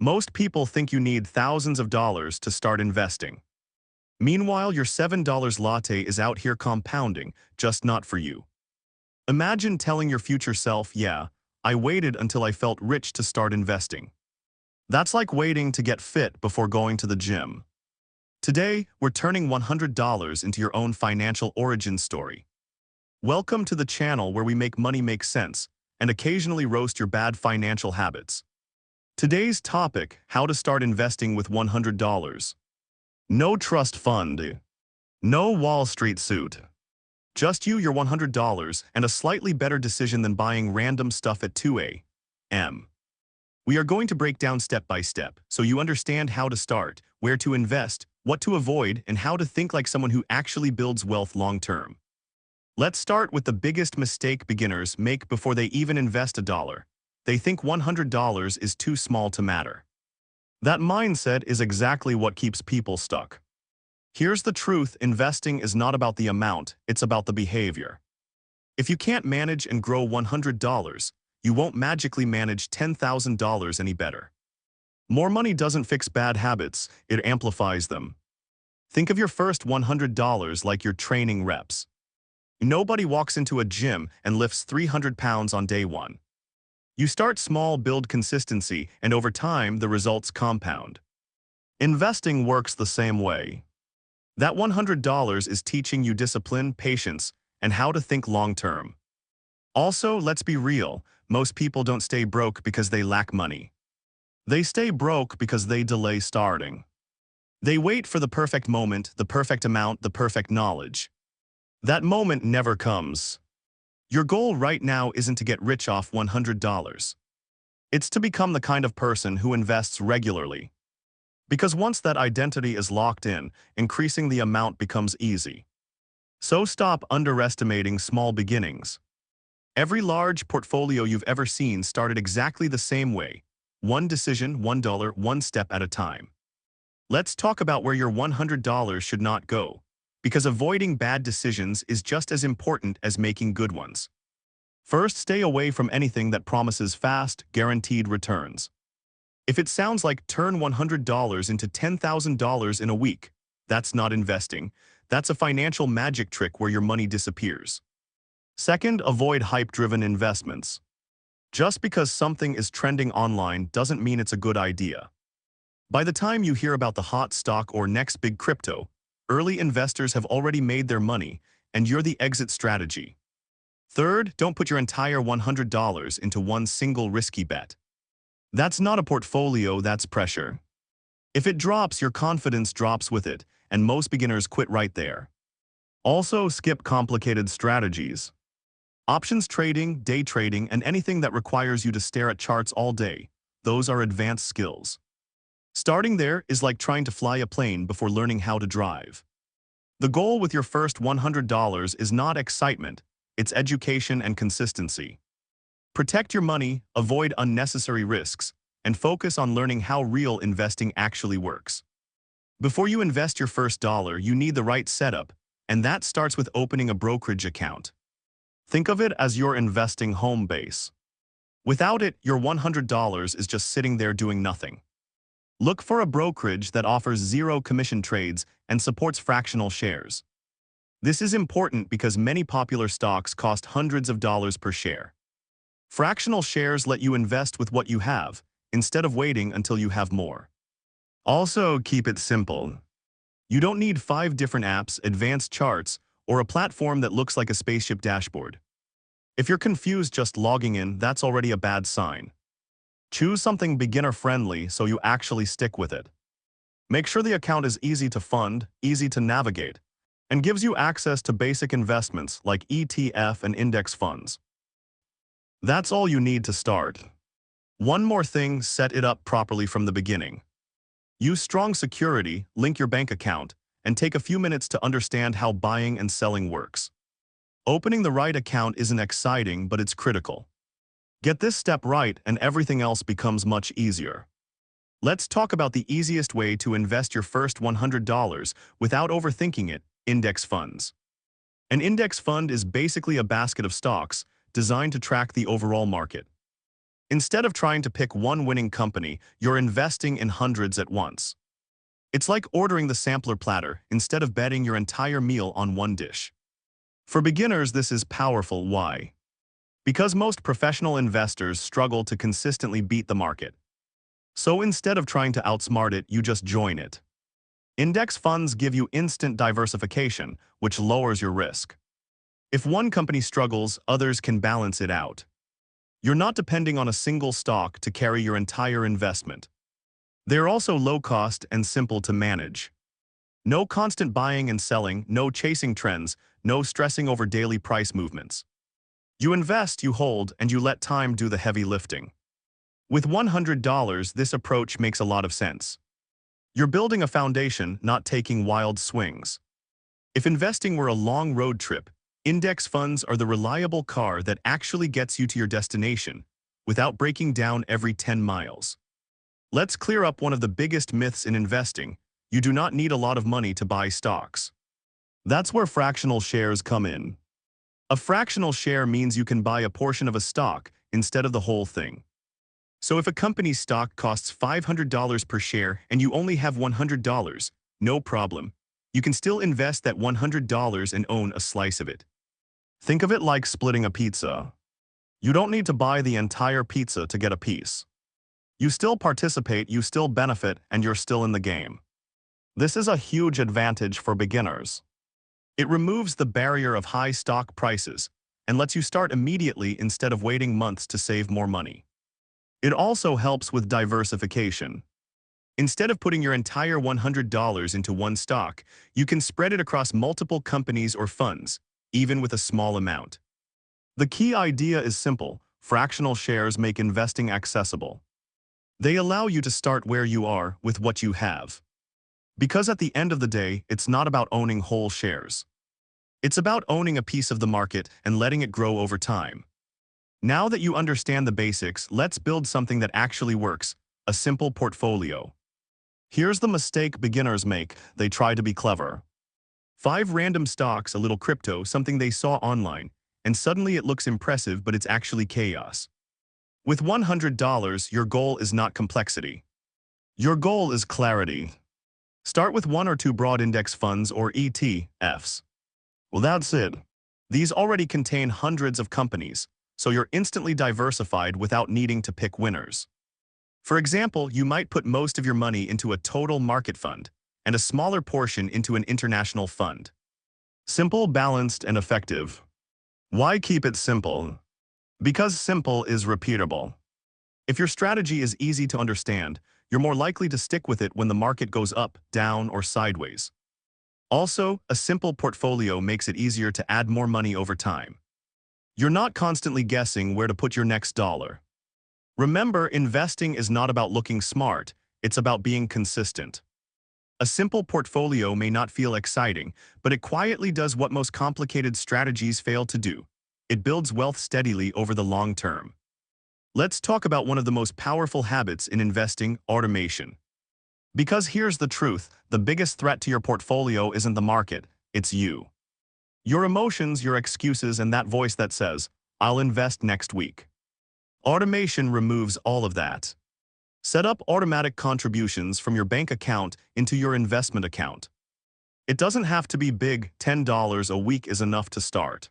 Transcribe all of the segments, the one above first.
Most people think you need thousands of dollars to start investing. Meanwhile, your $7 latte is out here compounding, just not for you. Imagine telling your future self, yeah, I waited until I felt rich to start investing. That's like waiting to get fit before going to the gym. Today, we're turning $100 into your own financial origin story. Welcome to the channel where we make money make sense and occasionally roast your bad financial habits. Today's topic, how to start investing with $100. No trust fund. No Wall Street suit. Just you, your $100, and a slightly better decision than buying random stuff at 2 a.m. We are going to break down step by step so you understand how to start, where to invest, what to avoid, and how to think like someone who actually builds wealth long term. Let's start with the biggest mistake beginners make before they even invest a dollar. They think $100 is too small to matter. That mindset is exactly what keeps people stuck. Here's the truth: investing is not about the amount, it's about the behavior. If you can't manage and grow $100, you won't magically manage $10,000 any better. More money doesn't fix bad habits, it amplifies them. Think of your first $100 like your training reps. Nobody walks into a gym and lifts 300 pounds on day one. You start small, build consistency, and over time, the results compound. Investing works the same way. That $100 is teaching you discipline, patience, and how to think long-term. Also, let's be real, most people don't stay broke because they lack money. They stay broke because they delay starting. They wait for the perfect moment, the perfect amount, the perfect knowledge. That moment never comes. Your goal right now isn't to get rich off $100. It's to become the kind of person who invests regularly. Because once that identity is locked in, increasing the amount becomes easy. So stop underestimating small beginnings. Every large portfolio you've ever seen started exactly the same way. One decision, $1, one step at a time. Let's talk about where your $100 should not go, because avoiding bad decisions is just as important as making good ones. First, stay away from anything that promises fast, guaranteed returns. If it sounds like turn $100 into $10,000 in a week, that's not investing. That's a financial magic trick where your money disappears. Second, avoid hype-driven investments. Just because something is trending online doesn't mean it's a good idea. By the time you hear about the hot stock or next big crypto, early investors have already made their money, and you're the exit strategy. Third, don't put your entire $100 into one single risky bet. That's not a portfolio, that's pressure. If it drops, your confidence drops with it, and most beginners quit right there. Also, skip complicated strategies. Options trading, day trading, and anything that requires you to stare at charts all day, those are advanced skills. Starting there is like trying to fly a plane before learning how to drive. The goal with your first $100 is not excitement, it's education and consistency. Protect your money, avoid unnecessary risks, and focus on learning how real investing actually works. Before you invest your first dollar, you need the right setup, and that starts with opening a brokerage account. Think of it as your investing home base. Without it, your $100 is just sitting there doing nothing. Look for a brokerage that offers zero commission trades and supports fractional shares. This is important because many popular stocks cost hundreds of dollars per share. Fractional shares let you invest with what you have, instead of waiting until you have more. Also, keep it simple. You don't need 5 different apps, advanced charts, or a platform that looks like a spaceship dashboard. If you're confused just logging in, that's already a bad sign. Choose something beginner-friendly so you actually stick with it. Make sure the account is easy to fund, easy to navigate, and gives you access to basic investments like ETF and index funds. That's all you need to start. One more thing, set it up properly from the beginning. Use strong security, link your bank account, and take a few minutes to understand how buying and selling works. Opening the right account isn't exciting, but it's critical. Get this step right and everything else becomes much easier. Let's talk about the easiest way to invest your first $100 without overthinking it: index funds. An index fund is basically a basket of stocks designed to track the overall market. Instead of trying to pick one winning company, you're investing in hundreds at once. It's like ordering the sampler platter instead of betting your entire meal on one dish. For beginners, this is powerful. Why? Because most professional investors struggle to consistently beat the market. So instead of trying to outsmart it, you just join it. Index funds give you instant diversification, which lowers your risk. If one company struggles, others can balance it out. You're not depending on a single stock to carry your entire investment. They're also low cost and simple to manage. No constant buying and selling, no chasing trends, no stressing over daily price movements. You invest, you hold, and you let time do the heavy lifting. With $100, this approach makes a lot of sense. You're building a foundation, not taking wild swings. If investing were a long road trip, index funds are the reliable car that actually gets you to your destination without breaking down every 10 miles. Let's clear up one of the biggest myths in investing. You do not need a lot of money to buy stocks. That's where fractional shares come in. A fractional share means you can buy a portion of a stock instead of the whole thing. So if a company's stock costs $500 per share and you only have $100, no problem. You can still invest that $100 and own a slice of it. Think of it like splitting a pizza. You don't need to buy the entire pizza to get a piece. You still participate, you still benefit, and you're still in the game. This is a huge advantage for beginners. It removes the barrier of high stock prices and lets you start immediately instead of waiting months to save more money. It also helps with diversification. Instead of putting your entire $100 into one stock, you can spread it across multiple companies or funds, even with a small amount. The key idea is simple: fractional shares make investing accessible. They allow you to start where you are with what you have. Because at the end of the day, it's not about owning whole shares. It's about owning a piece of the market and letting it grow over time. Now that you understand the basics, let's build something that actually works: a simple portfolio. Here's the mistake beginners make: they try to be clever. 5 random stocks, a little crypto, something they saw online, and suddenly it looks impressive, but it's actually chaos. With $100, your goal is not complexity. Your goal is clarity. Start with 1 or 2 broad index funds or ETFs. Well, that's it. These already contain hundreds of companies, so you're instantly diversified without needing to pick winners. For example, you might put most of your money into a total market fund and a smaller portion into an international fund. Simple, balanced, and effective. Why keep it simple? Because simple is repeatable. If your strategy is easy to understand, you're more likely to stick with it when the market goes up, down, or sideways. Also, a simple portfolio makes it easier to add more money over time. You're not constantly guessing where to put your next dollar. Remember, investing is not about looking smart, it's about being consistent. A simple portfolio may not feel exciting, but it quietly does what most complicated strategies fail to do. It builds wealth steadily over the long term. Let's talk about one of the most powerful habits in investing: automation. Because here's the truth: the biggest threat to your portfolio isn't the market, it's you. Your emotions, your excuses, and that voice that says, "I'll invest next week." Automation removes all of that. Set up automatic contributions from your bank account into your investment account. It doesn't have to be big. $10 a week is enough to start.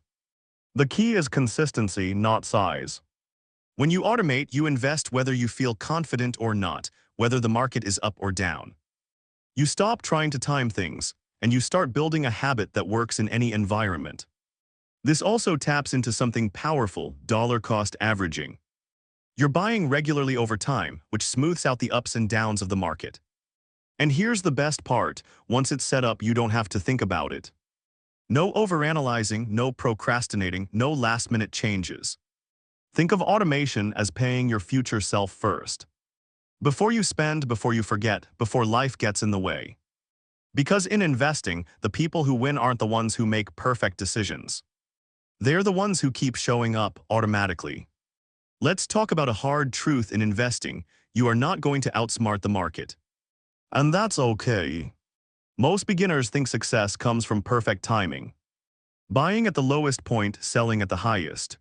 The key is consistency, not size. When you automate, you invest whether you feel confident or not, whether the market is up or down. You stop trying to time things, and you start building a habit that works in any environment. This also taps into something powerful: dollar cost averaging. You're buying regularly over time, which smooths out the ups and downs of the market. And here's the best part: once it's set up, you don't have to think about it. No overanalyzing, no procrastinating, no last-minute changes. Think of automation as paying your future self first. Before you spend, before you forget, before life gets in the way. Because in investing, the people who win aren't the ones who make perfect decisions. They're the ones who keep showing up automatically. Let's talk about a hard truth in investing: you are not going to outsmart the market. And that's okay. Most beginners think success comes from perfect timing. Buying at the lowest point, selling at the highest.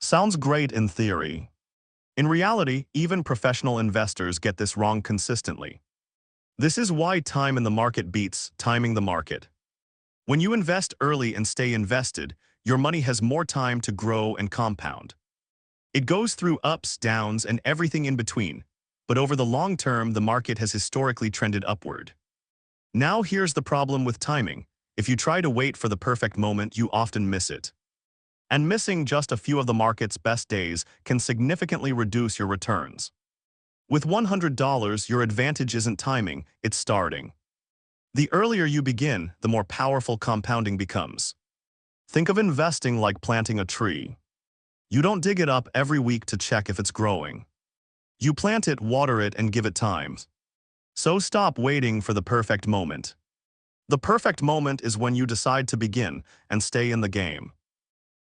Sounds great in theory. In reality, even professional investors get this wrong consistently. This is why time in the market beats timing the market. When you invest early and stay invested, your money has more time to grow and compound. It goes through ups, downs, and everything in between, but over the long term, the market has historically trended upward. Now here's the problem with timing. If you try to wait for the perfect moment, you often miss it. And missing just a few of the market's best days can significantly reduce your returns. With $100, your advantage isn't timing, it's starting. The earlier you begin, the more powerful compounding becomes. Think of investing like planting a tree. You don't dig it up every week to check if it's growing. You plant it, water it, and give it time. So stop waiting for the perfect moment. The perfect moment is when you decide to begin and stay in the game.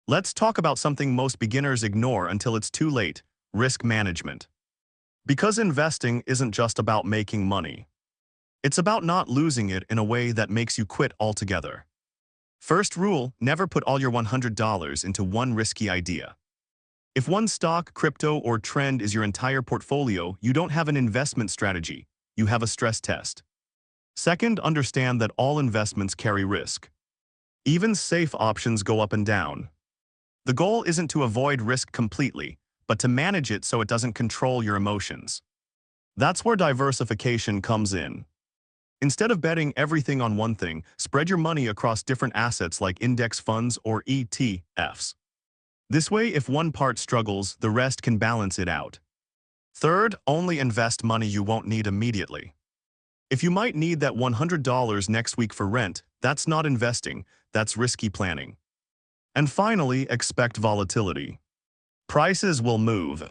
Let's talk about something most beginners ignore until it's too late: risk management. Because investing isn't just about making money. It's about not losing it in a way that makes you quit altogether. First rule: never put all your $100 into one risky idea. If one stock, crypto, or trend is your entire portfolio, you don't have an investment strategy, you have a stress test. Second, understand that all investments carry risk. Even safe options go up and down. The goal isn't to avoid risk completely, but to manage it so it doesn't control your emotions. That's where diversification comes in. Instead of betting everything on one thing, spread your money across different assets like index funds or ETFs. This way, if one part struggles, the rest can balance it out. Third, only invest money you won't need immediately. If you might need that $100 next week for rent, that's not investing, that's risky planning. And finally, expect volatility. Prices will move.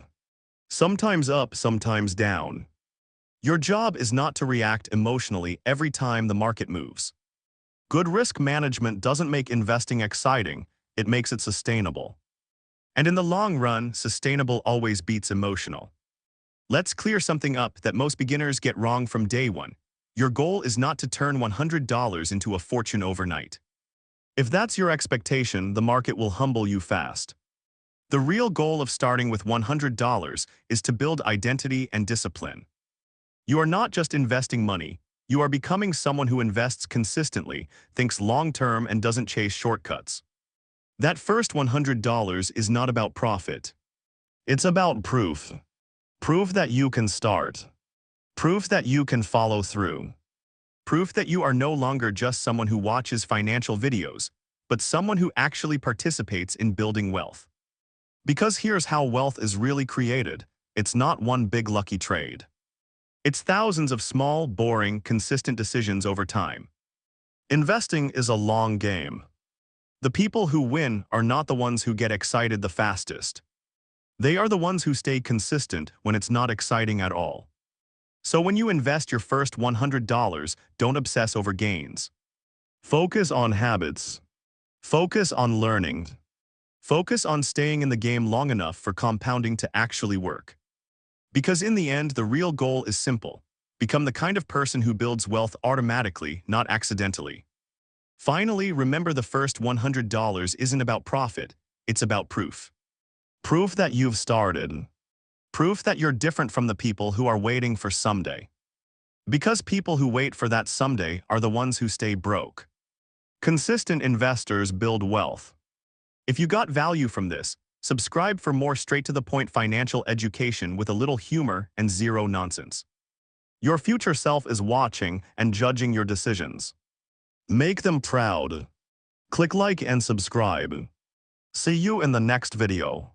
Sometimes up, sometimes down. Your job is not to react emotionally every time the market moves. Good risk management doesn't make investing exciting, it makes it sustainable. And in the long run, sustainable always beats emotional. Let's clear something up that most beginners get wrong from day one. Your goal is not to turn $100 into a fortune overnight. If that's your expectation, the market will humble you fast. The real goal of starting with $100 is to build identity and discipline. You are not just investing money, you are becoming someone who invests consistently, thinks long-term, and doesn't chase shortcuts. That first $100 is not about profit. It's about proof. Proof that you can start. Proof that you can follow through. Proof that you are no longer just someone who watches financial videos, but someone who actually participates in building wealth. Because here's how wealth is really created. It's not one big lucky trade. It's thousands of small, boring, consistent decisions over time. Investing is a long game. The people who win are not the ones who get excited the fastest. They are the ones who stay consistent when it's not exciting at all. So when you invest your first $100, don't obsess over gains. Focus on habits. Focus on learning. Focus on staying in the game long enough for compounding to actually work. Because in the end, the real goal is simple: become the kind of person who builds wealth automatically, not accidentally. Finally, remember, the first $100 isn't about profit, it's about proof. Proof that you've started. Proof that you're different from the people who are waiting for someday. Because people who wait for that someday are the ones who stay broke. Consistent investors build wealth. If you got value from this, subscribe for more straight-to-the-point financial education with a little humor and zero nonsense. Your future self is watching and judging your decisions. Make them proud. Click like and subscribe. See you in the next video.